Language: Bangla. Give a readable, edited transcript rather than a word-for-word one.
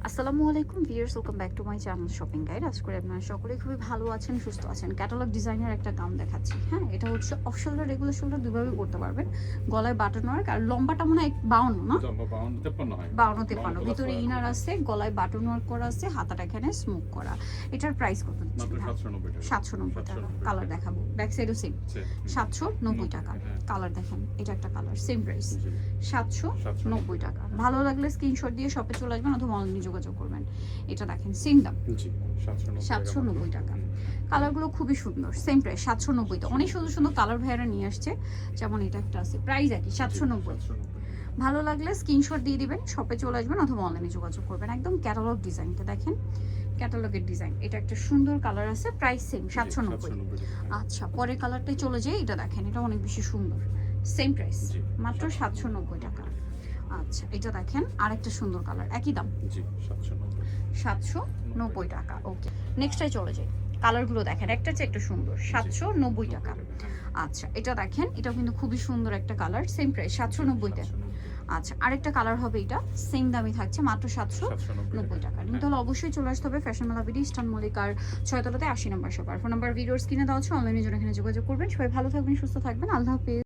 আসসালামু আলাইকুম viewers, welcome back to my channel shopping guide. আশা করি আপনারা সকলেই খুবই ভালো আছেন, সুস্থ আছেন। ক্যাটালগ ডিজাইনের একটা গাউন দেখাচ্ছি। হ্যাঁ, এটা হচ্ছে অফ শোল্ডার, রেগুলার শোল্ডার দুইভাবে পড়তে পারবেন। গলায় বাটন ওয়ার্ক, আর লম্বাটা মনে হয় 52 না, 52-53। ভিতরে ইনার আছে, গলায় বাটন ওয়ার্ক করা আছে, হাতাটা এখানে স্মোক করা। এটার প্রাইস কত দিচ্ছেন? 790 টাকা। কালার দেখাবো, ব্যাক সাইডও সেম 790 টাকা। কালার দেখেন, এটা একটা কালার, সেম প্রাইস 790 টাকা। ভালো লাগলে স্ক্রিনশট দিয়ে শপে চলে আসবেন অথবা অনলাইনে যোগাযোগ করবেন। এটা দেখেন সেম দাম 790 টাকা। কালারগুলো খুবই সুন্দর, সেম প্রাইস 790 তে। অনেক সুন্দর সুন্দর কালার ভাইয়ারা নিয়ে আসছে, যেমন এটা একটা আছে, প্রাইস একই 790। ভালো লাগলে স্ক্রিনশট দিয়ে দিবেন, শপে চলে আসবেন অথবা অনলাইনে যোগাযোগ করবেন। একদম ক্যাটালগ ডিজাইনটা দেখেন, ক্যাটালগের ডিজাইন। এটা একটা সুন্দর কালার আছে, প্রাইস সেম 790। আচ্ছা, পরের কালারটাই চলে যাই। এটা দেখেন, এটা অনেক বেশি সুন্দর, সেম প্রাইস মাত্র 790 টাকা। আচ্ছা, এটা দেখেন আরেকটা সুন্দর কালার, একই দাম 790 টাকা। ওকে, নেক্সটটাই চলে যাই। কালারগুলো দেখেন, একটা চেয়ে একটা সুন্দর, 790 টাকা। আচ্ছা, এটা দেখেন, এটাও কিন্তু খুবই সুন্দর একটা কালার, সেম প্রাইস 790 টাকা। আচ্ছা, আরেকটা কালার হবে, এটা সেম দামই থাকছে, মাত্র 790 টাকা। নিতে হলে অবশ্যই চলে আসতে হবে ফ্যাশন মেলা বিডি, ইস্টার্ন মল্লিকার 6 তলাতে 80 নম্বর শপ। আর ফোন নাম্বার ভিডিওস কিনে দেওয়া হচ্ছে, অনলাইনে জন্য এখানে যোগাযোগ করবেন। সবাই ভালো থাকবেন, সুস্থ থাকবেন, আল্লাহ হাফেজ।